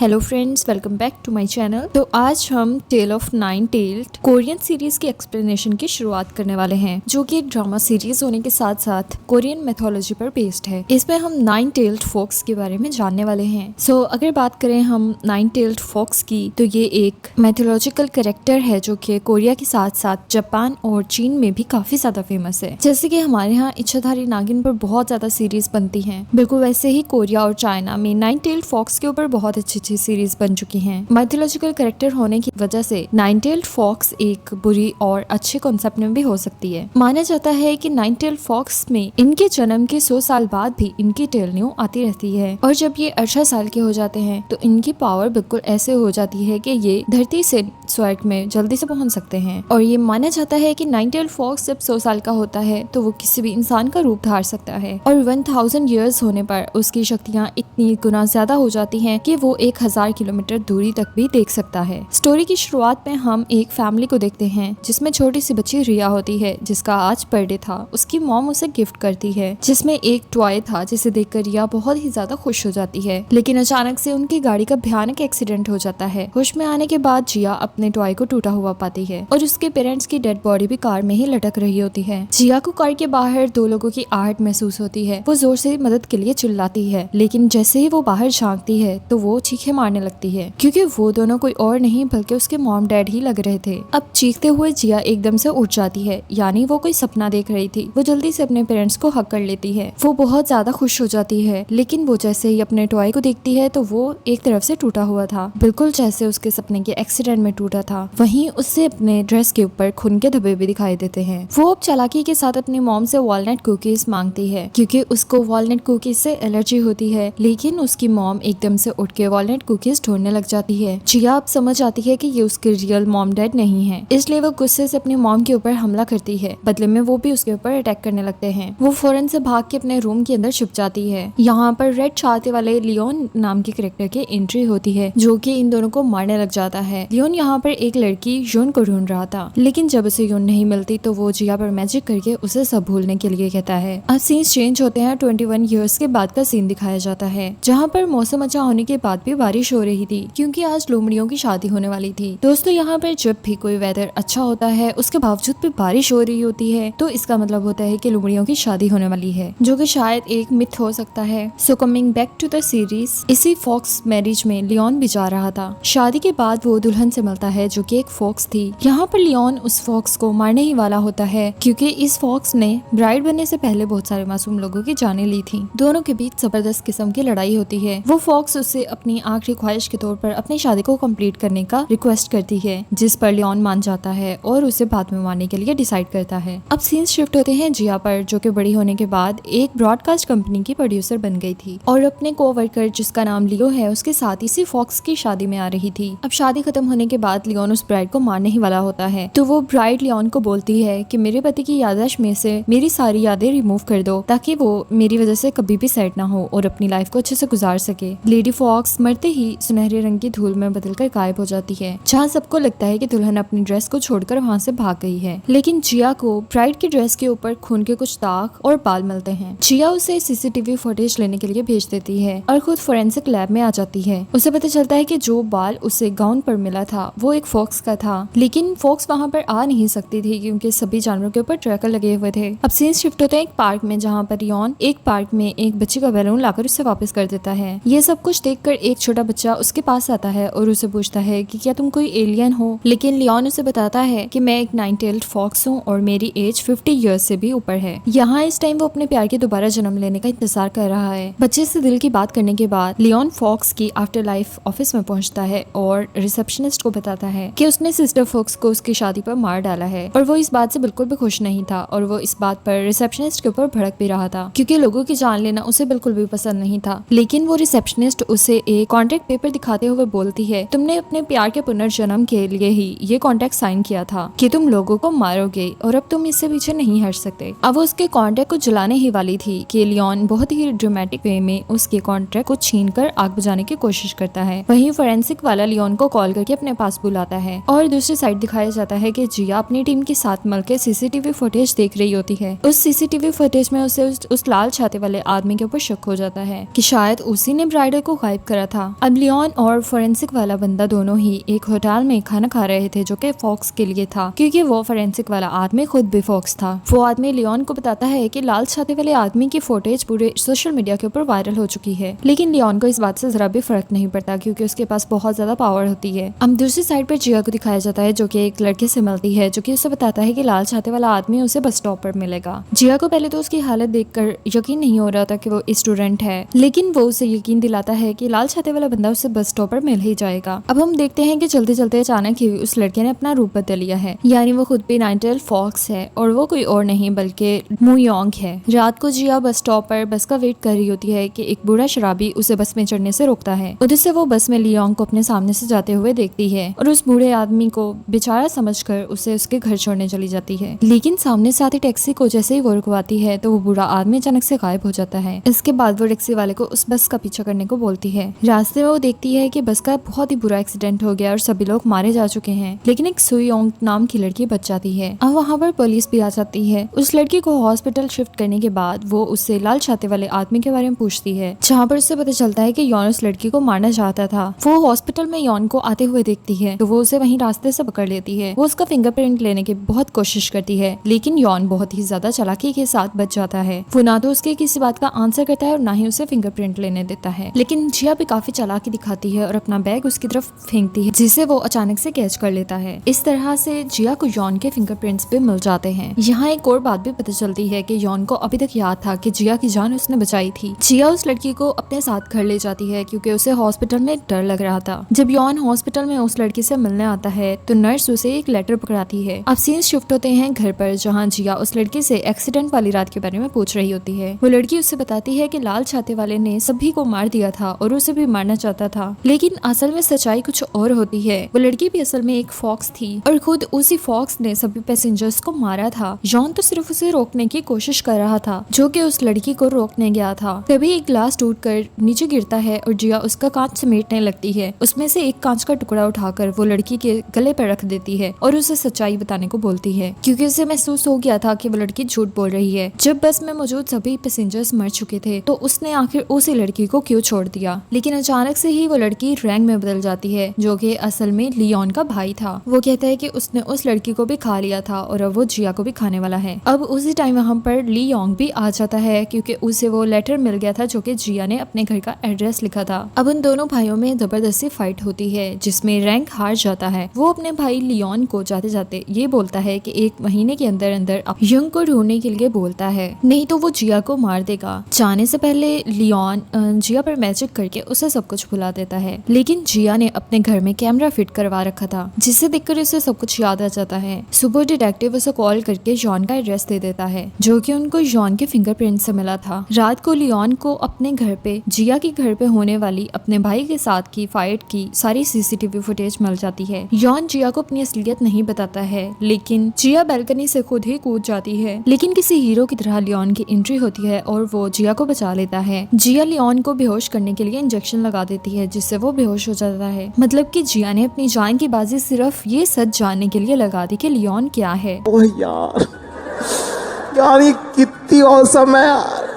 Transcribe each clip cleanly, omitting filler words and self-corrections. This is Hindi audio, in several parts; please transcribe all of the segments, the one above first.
Hello friends, welcome back to my channel. तो आज हम tail of nine tailed Korean series की एक्सप्लेनेशन की शुरुआत करने वाले हैं, जो कि एक ड्रामा सीरीज होने के साथ साथ कोरियन मैथोलॉजी पर बेस्ड है। इसमें हम नाइन टेल्ड फॉक्स के बारे में जानने वाले हैं। अगर बात करें हम नाइन टेल्ड फॉक्स की, तो ये एक मैथोलॉजिकल कैरेक्टर है जो कि कोरिया के साथ साथ जापान और चीन में भी काफी ज्यादा फेमस है। जैसे कि हमारे यहाँ इच्छाधारी नागिन पर बहुत ज्यादा सीरीज बनती है, बिल्कुल वैसे ही कोरिया और चाइना में नाइन टेल्ड फॉक्स के ऊपर बहुत अच्छी सीरीज बन चुकी हैं। माइथोलॉजिकल कैरेक्टर होने की वजह से नाइन टेल्ड फॉक्स एक बुरी और अच्छे कॉन्सेप्ट में भी हो सकती है। माना जाता है कि नाइन टेल्ड फॉक्स में इनके जन्म के 100 साल बाद भी इनकी टेल न्यू आती रहती है, और जब ये 18 साल के हो जाते हैं तो इनकी पावर बिल्कुल ऐसे हो जाती है कि ये धरती से स्वर्ग में जल्दी से पहुंच सकते हैं। और ये माना जाता है कि नाइन टेल्ड फॉक्स जब 100 साल का होता है तो वो किसी भी इंसान का रूप धार सकता है, और 1000 ईयर्स होने पर उसकी शक्तियाँ इतनी गुना ज्यादा हो जाती हैं कि वो 1000 किलोमीटर दूरी तक भी देख सकता है। स्टोरी की शुरुआत में हम एक फैमिली को देखते हैं जिसमें छोटी सी बच्ची रिया होती है, जिसका आज बर्थडे था। उसकी मॉम उसे गिफ्ट करती है जिसमें एक टॉय था, जिसे देखकर रिया बहुत ही ज्यादा खुश हो जाती है। लेकिन अचानक से उनकी गाड़ी का भयानक एक्सीडेंट हो जाता है। होश में आने के बाद जिया अपने टॉय को टूटा हुआ पाती है, और उसके पेरेंट्स की डेड बॉडी भी कार में ही लटक रही होती है। जिया को कार के बाहर दो लोगों की आहट महसूस होती है। वो जोर से मदद के लिए चिल्लाती है, लेकिन जैसे ही वो बाहर झांकती है तो वो चीखें मारने लगती है, क्योंकि वो दोनों कोई और नहीं बल्कि उसके मॉम डैड ही लग रहे थे। अब चीखते हुए जिया एकदम से उठ जाती है, यानी वो कोई सपना देख रही थी। वो जल्दी से अपने पेरेंट्स को हक कर लेती है। वो बहुत ज्यादा खुश हो जाती है, लेकिन वो जैसे ही अपने टॉय को देखती है तो वो एक तरफ से टूटा हुआ था, बिल्कुल जैसे उसके सपने के एक्सीडेंट में टूटा था। वहीं उससे अपने ड्रेस के ऊपर खून के धब्बे भी दिखाई देते हैं। वो अब चालाकी के साथ अपनी मॉम से वॉलनट कुकीज मांगती है, क्योंकि उसको वॉलनट कुकीज से एलर्जी होती है। लेकिन उसकी मॉम एकदम से उठ के वॉलनट कुकीज ढूंढने लग जाती है। जिया अब समझ आती है कि ये उसके रियल मॉम डैड नहीं है, इसलिए वो गुस्से से अपनी मॉम के ऊपर हमला करती है। बदले में वो भी उसके ऊपर अटैक करने लगते हैं। वो फौरन से भाग के अपने रूम के अंदर छुप जाती है। यहाँ पर रेड छाते वाले लियोन नाम के कैरेक्टर की एंट्री होती है, जो कि इन दोनों को मारने लग जाता है। लियोन यहाँ पर एक लड़की यून को ढूंढ रहा था, लेकिन जब उसे यून नहीं मिलती तो वो जिया पर मैजिक करके उसे सब भूलने के लिए कहता है। अब सीन्स चेंज होते हैं। 21 ईयर्स के बाद का सीन दिखाया जाता है, जहाँ पर मौसम अच्छा होने के बाद भी बारिश हो रही थी, क्योंकि आज लोमड़ियों की शादी होने वाली थी। दोस्तों, यहाँ पर जब भी कोई वेदर अच्छा होता है उसके बावजूद भी बारिश हो रही होती है, तो इसका मतलब होता है कि लोमड़ियों की शादी होने वाली है, जो कि शायद एक मिथ हो सकता है। So coming back to the series, इसी फॉक्स मैरिज में लियोन भी जा रहा था। शादी के बाद वो दुल्हन से मिलता है जो कि एक फॉक्स थी। यहाँ पर लियोन उस फॉक्स को मारने ही वाला होता है, क्योंकि इस फॉक्स ने ब्राइड बनने से पहले बहुत सारे मासूम लोगों की जानें ली थी। दोनों के बीच जबरदस्त किस्म की लड़ाई होती है। वो फॉक्स उससे अपनी आखिरी ख्वाहिश के तौर पर अपनी शादी को कंप्लीट करने का रिक्वेस्ट करती है, जिस पर लियोन मान जाता है और उसे बाद में मारने के लिए डिसाइड करता है। अब सीन्स शिफ्ट होते हैं जिया पर, जो कि बड़ी होने के बाद एक ब्रॉडकास्ट कंपनी की प्रोड्यूसर बन गई थी, और अपने कोवर्कर जिसका नाम लियो है उसके साथ इसी फॉक्स की शादी में आ रही थी। अब शादी खत्म होने के बाद लियोन उस ब्राइड को मारने ही वाला होता है, तो वो ब्राइड लियोन को बोलती है कि मेरे पति की याददाश्त में से मेरी सारी यादें रिमूव कर दो, ताकि वो मेरी वजह से कभी भी सेट ना हो और अपनी लाइफ को अच्छे से गुजार सके। लेडी फॉक्स मरते ही सुनहरे रंग की धूल में बदलकर गायब हो जाती है, जहाँ सबको लगता है कि दुल्हन अपनी ड्रेस को छोड़कर वहाँ से भाग गई है। लेकिन जिया को ब्राइड की ड्रेस के ऊपर खून के कुछ दाग और बाल मिलते हैं। जिया उसे सीसीटीवी फुटेज लेने के लिए भेज देती है और खुद फोरेंसिक लैब में आ जाती है। उसे पता चलता है कि जो बाल उसे गाउन पर मिला था वो एक फॉक्स का था, लेकिन फॉक्स वहाँ पर आ नहीं सकती थी क्योंकि सभी जानवरों के ऊपर ट्रैकर लगे हुए थे। अब सीन शिफ्ट होते हैं एक पार्क में, जहाँ पर लियोन एक पार्क में एक बच्चे का बैलून लाकर उसे वापस कर देता है। ये सब कुछ देखकर एक छोटा बच्चा उसके पास आता है और उसे पूछता है कि क्या तुम कोई एलियन हो, लेकिन लियोन उसे बताता है कि मैं एक नाइन टेल्ड फॉक्स हूँ और मेरी एज 50 ईयर्स से भी ऊपर है। यहाँ इस टाइम वो अपने प्यार के दोबारा जन्म लेने का इंतजार कर रहा है। बच्चे से दिल की बात करने के बाद लियोन फॉक्स की आफ्टर लाइफ ऑफिस में पहुंचता है और रिसेप्शनिस्ट को बताता है कि उसने सिस्टर फॉक्स को उसकी शादी पर मार डाला है, और वो इस बात से बिल्कुल भी खुश नहीं था, और वो इस बात पर रिसेप्शनिस्ट के ऊपर भड़क भी रहा था, क्योंकि लोगों की जान लेना उसे बिल्कुल भी पसंद नहीं था। लेकिन वो रिसेप्शनिस्ट उसे एक कॉन्ट्रैक्ट पेपर दिखाते हुए बोलती है, तुमने अपने प्यार के पुनर्जन्म के लिए ही ये कॉन्ट्रैक्ट साइन किया था कि तुम लोगों को मारोगे, और अब तुम इससे पीछे नहीं हट सकते। अब वो उसके कॉन्ट्रैक्ट को जलाने ही वाली थी कि लियोन बहुत ही ड्रामेटिक वे में उसके कॉन्ट्रैक्ट को छीनकर आग बुझाने की कोशिश करता है। वहीं फोरेंसिक वाला लियोन को कॉल करके अपने पास बुलाता है और दूसरी साइड दिखाया जाता है कि जिया अपनी टीम के साथ मिलकर सीसीटीवी फुटेज देख रही होती है। उस सीसीटीवी फुटेज में उसे उस लाल छाते वाले आदमी के ऊपर शक हो जाता है कि शायद उसी ने ब्राइडल को गायब करा था। अब लियोन और फोरेंसिक वाला बंदा दोनों ही एक होटल में खाना खा रहे थे जो कि फॉक्स के लिए था, क्योंकि वो फोरेंसिक वाला आदमी खुद भी फॉक्स था। वो आदमी लियोन को बताता है कि लाल छाते वाले आदमी की फुटेज पूरे सोशल मीडिया के ऊपर वायरल हो चुकी है, लेकिन लियोन को इस बात से जरा भी फर्क नहीं पड़ता क्योंकि उसके पास बहुत ज्यादा पावर होती है। अब दूसरी साइड पर जिया को दिखाया जाता है जो कि एक लड़के से मिलती है जो कि उसे बताता है कि लाल छाते वाला आदमी उसे बस स्टॉप पर मिलेगा। जिया को पहले तो उसकी हालत देखकर यकीन नहीं हो रहा था कि वो स्टूडेंट है, लेकिन वो उसे यकीन दिलाता है कि लाल छाते वाला बंदा उसे बस स्टॉप पर मिल ही जाएगा। अब हम देखते हैं कि चलते चलते अचानक ही उस लड़के ने अपना रूप बदल लिया है, यानी वो खुद भी नाइनटेल फॉक्स है और वो कोई और नहीं बल्कि मू योंग है। रात को जिया बस स्टॉप पर बस का वेट कर रही होती है कि एक बूढ़ा शराबी उसे बस में चढ़ने से रोकता है। उधर से वो बस में लियोंग को अपने सामने से जाते हुए देखती है और उस बूढ़े आदमी को बेचारा समझकर उसे उसके घर छोड़ने चली जाती है, लेकिन सामने से आती टैक्सी को जैसे ही वो रुकवाती है तो वो बूढ़ा आदमी अचानक से गायब हो जाता है। इसके बाद वो टैक्सी वाले को उस बस का पीछा करने को बोलती है। रास्ते में वो देखती है कि बस का बहुत ही बुरा एक्सीडेंट हो गया और सभी लोग मारे जा चुके हैं, लेकिन एक सुयोंग नाम की लड़की बच जाती है। अब वहाँ पर पुलिस भी आ जाती है। उस लड़की को हॉस्पिटल शिफ्ट करने के बाद वो उससे लाल छाते वाले आदमी के बारे में पूछती है, जहाँ पर उससे पता चलता है कि यौन उस लड़की को मारना चाहता था। वो हॉस्पिटल में यौन को आते हुए देखती है तो वो उसे वहीं रास्ते से पकड़ लेती है। वो उसका फिंगरप्रिंट लेने की बहुत कोशिश करती है, लेकिन यौन बहुत ही ज्यादा चालाकी के साथ बच जाता है। वो ना तो उसके किसी बात का आंसर करता है और ना ही उसे फिंगरप्रिंट लेने देता है, लेकिन जिया भी काफी चालाकी दिखाती है और अपना बैग उसकी तरफ फेंकती है, जिसे वो अचानक से कैच कर लेता है। इस तरह से जिया को यौन के फिंगरप्रिंट्स भी मिल जाते हैं। यहाँ एक और बात भी पता चलती है कि यौन को अभी तक याद था कि जिया की जान उसने बचाई थी। जिया उस लड़की को अपने साथ घर ले जाती है क्योंकि उसे हॉस्पिटल में डर लग रहा था। जब यौन हॉस्पिटल में उस लड़की से मिलने आता है तो नर्स उसे एक लेटर पकड़ाती है। अब सीन शिफ्ट होते हैं घर पर, जहाँ जिया उस लड़की से एक्सीडेंट वाली रात के बारे में पूछ रही होती है। वो लड़की उससे बताती है कि लाल छाते वाले ने सभी को मार दिया था और उसे भी मारना चाहता था, लेकिन असल में सच्चाई कुछ और होती है। वो लड़की भी असल में एक फॉक्स थी और खुद उसी फॉक्स ने सभी पैसेंजर्स को मारा था। यौन तो सिर्फ उसे रोकने की कोशिश कर रहा था, जो कि उस लड़की को रोकने गया था। तभी एक ग्लास टूटकर नीचे गिरता है और जिया उसका कांच समेटने लगती है। उसमें से एक कांच का टुकड़ा उठाकर वो लड़की के गले पर रख देती है और उसे सच्चाई बताने को बोलती है, क्योंकि उसे महसूस हो गया था कि वो लड़की झूठ बोल रही है। जब बस में मौजूद सभी पैसेंजर्स मर चुके थे तो उसने आखिर उसी लड़की को क्यों छोड़ दिया। लेकिन अचानक से ही वो लड़की रैंक में बदल जाती है, जो कि असल में लियोन का भाई था। वो कहता है कि उसने उस लड़की को भी खा लिया था और अब वो जिया को भी खाने वाला है। अब उसी टाइम वहाँ पर लियोंग भी आ जाता है क्योंकि उसे वो लेटर मिल गया था जो कि जिया ने अपने घर का एड्रेस लिखा था। अब उन दोनों भाइयों में जबरदस्ती फाइट होती है जिसमें रैंक हार जाता है। वो अपने भाई लियोन को जाते जाते ये बोलता है कि 1 महीने के अंदर अंदर यंग को ढूंढने के लिए बोलता है, नहीं तो वो जिया को मार देगा। जाने से पहले लियोन जिया पर मैजिक करके उसे सब कुछ भुला देता है, लेकिन जिया ने अपने घर में कैमरा फिट करवा रखा था जिसे देखकर उसे सब कुछ याद आ जाता है। सुबह डिटेक्टिव उसे कॉल करके जॉन का एड्रेस दे देता है जो कि उनको जॉन के फिंगरप्रिंट से मिला था। रात को लियोन को अपने घर पे जिया के घर पे होने वाली अपने भाई के साथ की फाइट की सारी सीसीटीवी फुटेज मिल जाती है। जॉन जिया को अपनी असलियत नहीं बताता है, लेकिन जिया बैल्कनी से खुद ही कूद जाती है, लेकिन किसी हीरो की तरह लियोन की एंट्री होती है और वो जिया को बचा लेता है। जिया लियोन को बेहोश करने के लिए इंजेक्शन लगा देती है जिससे वो बेहोश हो जाता है। मतलब कि जिया ने अपनी जान की बाजी सिर्फ ये सच जानने के लिए लगा दी कि लियोन क्या है। ओह यार ये कितनी औसम है यार।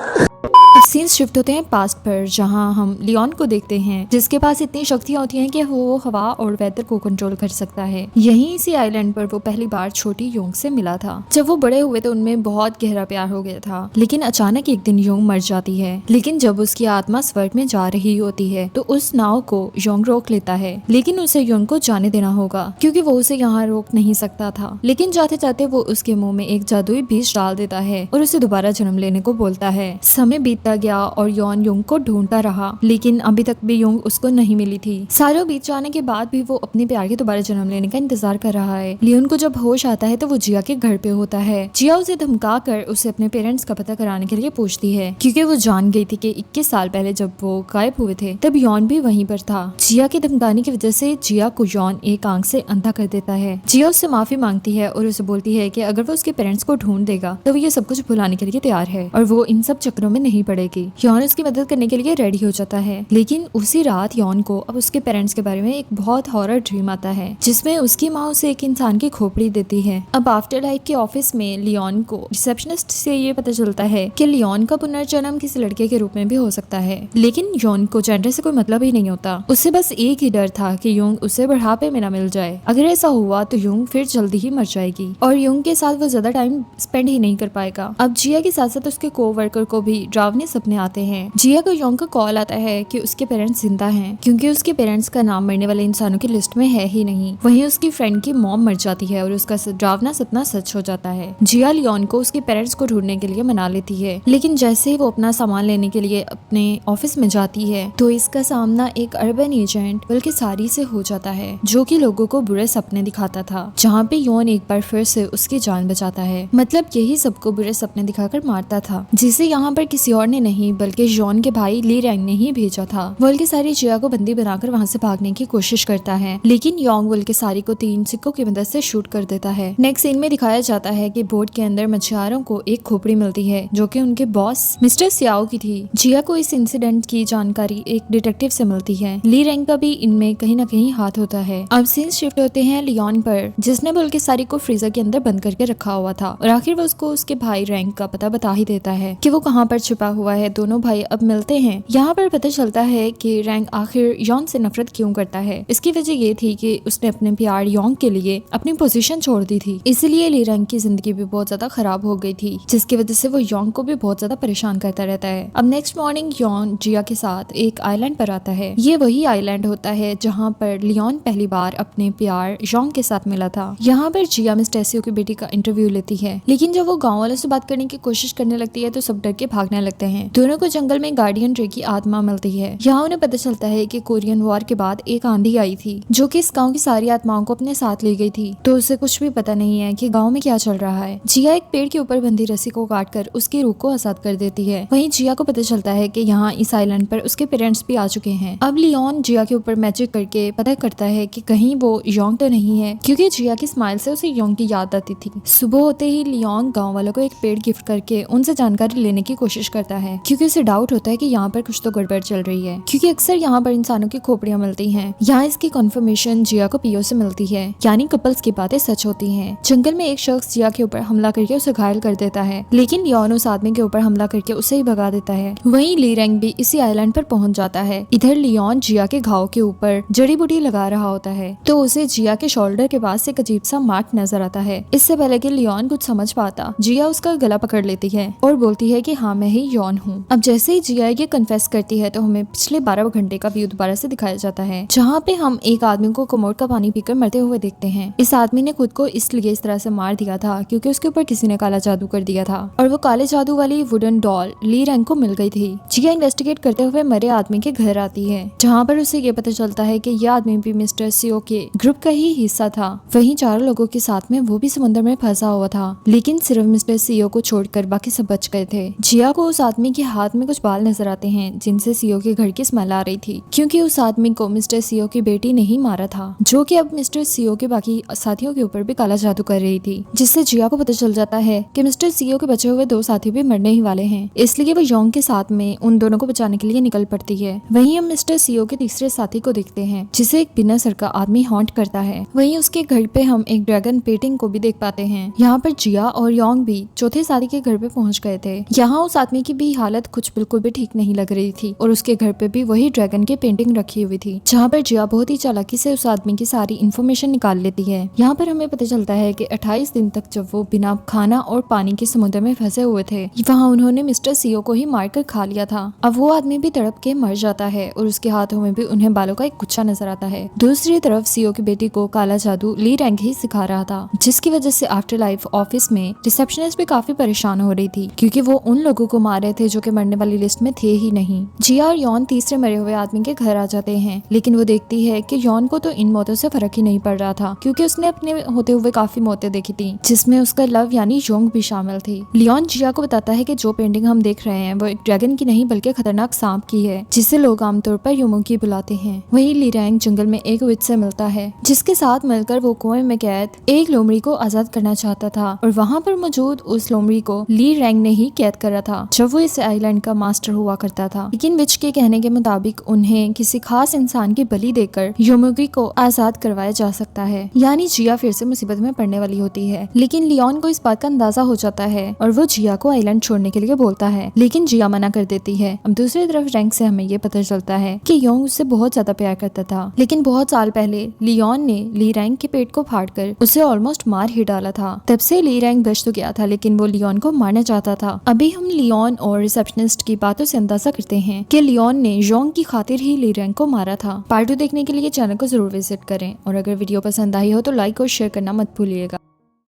सीन्स शिफ्ट होते हैं पास्ट पर, जहां हम लियोन को देखते हैं जिसके पास इतनी शक्तियां होती हैं कि वो हवा और वेदर को कंट्रोल कर सकता है। यहीं इसी आइलैंड पर वो पहली बार छोटी योंग से मिला था। जब वो बड़े हुए तो उनमें बहुत गहरा प्यार हो गया था, लेकिन अचानक एक दिन योंग मर जाती है। लेकिन जब उसकी आत्मा स्वर्ग में जा रही होती है तो उस नाव को योंग रोक लेता है, लेकिन उसे योंग को जाने देना होगा क्योंकि वो उसे यहाँ रोक नहीं सकता था। लेकिन जाते जाते वो उसके मुंह में एक जादुई बीज डाल देता है और उसे दोबारा जन्म लेने को बोलता है। समय बीतता गया और यौन युंग को ढूंढता रहा, लेकिन अभी तक भी युंग उसको नहीं मिली थी। सालों बीत जाने के बाद भी वो अपने प्यार के दोबारा जन्म लेने का इंतजार कर रहा है। लियोन को जब होश आता है तो वो जिया के घर पे होता है। जिया उसे धमका कर उसे अपने पेरेंट्स का पता कराने के लिए पूछती है, क्योंकि वो जान गई थी कि 21 साल पहले जब वो गायब हुए थे तब यौन भी वहीं पर था। जिया के धमकाने की वजह से जिया को यौन एक आंख से अंधा कर देता है। जिया उससे माफी मांगती है और उसे बोलती है कि अगर वो उसके पेरेंट्स को ढूंढ देगा तो वो ये सब कुछ भुलाने के लिए तैयार है और वो इन सब चक्रों में नहीं पड़ पड़ेगी। यॉन उसकी मदद करने के लिए रेडी हो जाता है, लेकिन उसी रात यॉन को अब उसके पेरेंट्स के बारे में एक बहुत हॉरर ड्रीम आता है, जिसमें उसकी माँ उसे एक इंसान की खोपड़ी देती है। अब आफ्टर लाइफ के ऑफिस में लियोन को रिसेप्शनिस्ट से ये पता चलता है कि लियोन का पुनर्जन्म किसी लड़के के रूप में भी हो सकता है, लेकिन यॉन को जेंडर से कोई मतलब ही नहीं होता। उसे बस एक ही डर था कि युंग उसे बुढ़ापे में न मिल जाए। अगर ऐसा हुआ तो युंग फिर जल्दी ही मर जाएगी और युंग के साथ वो ज्यादा टाइम स्पेंड ही नहीं कर पाएगा। अब जिया के साथ साथ उसके कोवर्कर को भी डरावने सपने आते हैं। जिया को युंग का कॉल आता है कि उसके पेरेंट्स जिंदा हैं, क्योंकि उसके पेरेंट्स का नाम मरने वाले इंसानों की लिस्ट में है ही नहीं। वहीं उसकी फ्रेंड की मॉम मर जाती है और उसका डरावना सपना सच हो जाता है। जिया लियोन को उसके पेरेंट्स को ढूंढने के लिए मना लेती है, लेकिन जैसे ही वो अपना सामान लेने के लिए अपने ऑफिस में जाती है तो इसका सामना एक अर्बन एजेंट बल्कि सारी से हो जाता है, जो कि लोगों को बुरे सपने दिखाता था, जहाँ पे यॉन एक बार फिर से उसकी जान बचाता है। मतलब यही सबको बुरे सपने दिखाकर मारता था, जिसे यहाँ पर किसी और ने नहीं बल्कि यॉन के भाई ली रैंग ने ही भेजा था। वल्के सारी जिया को बंदी बनाकर वहाँ से भागने की कोशिश करता है, लेकिन योंग वल्के सारी को 3 सिक्कों की मदद से शूट कर देता है। नेक्स्ट सीन में दिखाया जाता है कि बोट के अंदर मछुआरों को एक खोपड़ी मिलती है, जो कि उनके बॉस मिस्टर सियाओ की थी। जिया को इस इंसिडेंट की जानकारी एक डिटेक्टिव से मिलती है। ली रैंग का भी इनमें कहीं न कहीं हाथ होता है। अब सीन शिफ्ट होते हैं लियोन पर, जिसने वल्के सारी को फ्रीजर के अंदर बंद करके रखा हुआ था, और आखिर वो उसको उसके भाई रैंग का पता बता ही देता है कि वो कहाँ पर छुपा हुआ है। दोनों भाई अब मिलते हैं। यहाँ पर पता चलता है कि रैंग आखिर यॉन से नफरत क्यों करता है। इसकी वजह ये थी कि उसने अपने प्यार यॉन्ग के लिए अपनी पोजीशन छोड़ दी थी, इसलिए ली रैंग की जिंदगी भी बहुत ज्यादा खराब हो गई थी, जिसकी वजह से वो यॉन्ग को भी बहुत ज्यादा परेशान करता रहता है। अब नेक्स्ट मॉर्निंग यॉन जिया के साथ एक आइलैंड पर आता है। ये वही आइलैंड होता है जहाँ पर लियोन पहली बार अपने प्यार यॉन्ग के साथ मिला था। यहाँ पर जिया मिस टेसियो की बेटी का इंटरव्यू लेती है, लेकिन जब वो गाँव वालों से बात करने की कोशिश करने लगती है तो सब डर के भागने लगते हैं। दोनों को जंगल में गार्डियन रे की आत्मा मिलती है। यहाँ उन्हें पता चलता है कि कोरियन वॉर के बाद एक आंधी आई थी, जो कि इस गांव की सारी आत्माओं को अपने साथ ले गई थी, तो उसे कुछ भी पता नहीं है कि गांव में क्या चल रहा है। जिया एक पेड़ के ऊपर बंधी रस्सी को काटकर उसकी रूह को आजाद कर देती है। वहीं जिया को पता चलता है कि यहाँ इस आइलैंड पर उसके पेरेंट्स भी आ चुके हैं। अब लियोन जिया के ऊपर मैजिक करके पता करता है कि कहीं वो योंग तो नहीं है, क्योंकि जिया की स्माइल से उसे योंग की याद आती थी। सुबह होते ही लियोन गाँव वालों को एक पेड़ गिफ्ट करके उनसे जानकारी लेने की कोशिश करता है, क्योंकि उसे डाउट होता है कि यहाँ पर कुछ तो गड़बड़ चल रही है, क्योंकि अक्सर यहाँ पर इंसानों की खोपड़ियाँ मिलती हैं। यहाँ इसकी कंफर्मेशन जिया को पीओ से मिलती है, यानी कपल्स की बातें सच होती हैं। जंगल में एक शख्स जिया के ऊपर हमला करके उसे घायल कर देता है, लेकिन लियोन उस आदमी के ऊपर हमला करके उसे ही भगा देता है। वहीं ली रैंग भी इसी आइलैंड पर पहुंच जाता है। इधर लियोन जिया के घाव के ऊपर जड़ी बूटी लगा रहा होता है, तो उसे जिया के शोल्डर के पास एक अजीब सा मार्क नजर आता है। इससे पहले कि लियोन कुछ समझ पाता, जिया उसका गला पकड़ लेती है और बोलती है कि हाँ मैं ही यॉन हूँ। अब जैसे ही जिया ये कन्फेस करती है तो हमें पिछले 12 घंटे का व्यू दोबारा से दिखाया जाता है, जहाँ पे हम एक आदमी को कमोड का पानी पीकर मरते हुए देखते हैं। इस आदमी ने खुद को इसलिए इस तरह से मार दिया था क्योंकि उसके ऊपर किसी ने काला जादू कर दिया था, और वो काले जादू वाली वुडन डॉल ली रैंग को मिल गई थी। जिया इन्वेस्टिगेट करते हुए मरे आदमी के घर आती है, जहाँ पर उसे ये पता चलता है कि यह आदमी भी मिस्टर सियो के ग्रुप का ही हिस्सा था। वहीं 4 लोगों के साथ में वो भी समुद्र में फंसा हुआ था, लेकिन सिर्फ मिस्टर सियो को छोड़कर बाकी सब बच गए थे। जिया को उस आदमी के हाथ में कुछ बाल नजर आते हैं, जिनसे सियो के घर की स्मेल आ रही थी, क्योंकि उस आदमी को मिस्टर सियो की बेटी ने ही मारा था, जो कि अब मिस्टर सियो के बाकी साथियों के ऊपर भी काला जादू कर रही थी। जिससे जिया को पता चल जाता है कि मिस्टर सियो के बचे हुए 2 साथी भी मरने ही वाले हैं, इसलिए वो योंग के साथ में उन दोनों को बचाने के लिए निकल पड़ती है। वहीं हम मिस्टर सियो के तीसरे साथी को देखते हैं, जिसे एक बिना सर का आदमी हॉन्ट करता है। वहीं उसके घर पे हम एक ड्रैगन पेंटिंग को भी देख पाते हैं। यहाँ पर जिया और योंग भी चौथे साथी के घर पे पहुंच गए थे। यहाँ उस आदमी की भी हालत कुछ बिल्कुल भी ठीक नहीं लग रही थी, और उसके घर पे भी वही ड्रैगन की पेंटिंग रखी हुई थी, जहाँ पर जिया बहुत ही चालाकी से उस आदमी की सारी इन्फॉर्मेशन निकाल लेती है। यहाँ पर हमें पता चलता है कि 28 दिन तक जब वो बिना खाना और पानी के समुद्र में फंसे हुए थे, वहाँ उन्होंने मिस्टर सियो को ही मारकर खा लिया था। अब वो आदमी भी तड़प के मर जाता है, और उसके हाथों में भी उन्हें बालों का एक गुच्छा नजर आता है। दूसरी तरफ सियो की बेटी को काला जादू ली रैंग ही सिखा रहा था, जिसकी वजह से आफ्टर लाइफ ऑफिस में रिसेप्शनिस्ट भी काफी परेशान हो रही थी, क्योंकि वो उन लोगों को मार रहे थे जो कि मरने वाली लिस्ट में थे ही नहीं। जिया और यॉन तीसरे मरे हुए आदमी के घर आ जाते हैं, लेकिन वो देखती है कि यॉन को तो इन मौतों से फर्क ही नहीं पड़ रहा था, क्योंकि उसने अपने होते हुए काफी मौतें देखी थी, जिसमें उसका लव यानी योंग भी शामिल थी। लियोन जिया को बताता है कि जो पेंटिंग हम देख रहे हैं वो एक ड्रैगन की नहीं बल्कि खतरनाक सांप की है, जिसे लोग आमतौर पर युमुंगी बुलाते हैं। वहीं ली रैंग जंगल में एक विच से मिलता है, जिसके साथ मिलकर वो कुएं में कैद एक लोमड़ी को आजाद करना चाहता था, और वहाँ पर मौजूद उस लोमड़ी को ली रैंग ने ही कैद करा था। जब वो इस आइलैंड का मास्टर हुआ करता था, लेकिन विच के कहने के मुताबिक उन्हें किसी खास इंसान की बलि देकर योमुगी को आजाद करवाया जा सकता है। यानी जिया फिर से मुसीबत में पड़ने वाली होती है, लेकिन लियोन को इस बात का अंदाजा हो जाता है और वो जिया को आइलैंड छोड़ने के लिए बोलता है, लेकिन जिया मना कर देती है। अब दूसरी तरफ रैंक से हमें ये पता चलता है कि योंग उससे बहुत ज्यादा प्यार करता था, लेकिन बहुत साल पहले लियोन ने ली रैंक के पेट को फाड़कर उसे ऑलमोस्ट मार ही डाला था। तब से ली रैंक बच तो गया था, लेकिन वो लियोन को मारना चाहता था। अभी हम लियोन और रिसेप्शनिस्ट की बातों से अंदाजा करते हैं कि लियोन ने योंग की खातिर ही ली रैंक को मारा था। पार्ट 2 देखने के लिए चैनल को जरूर विजिट करें और अगर वीडियो पसंद आई हो तो लाइक और शेयर करना मत भूलिएगा।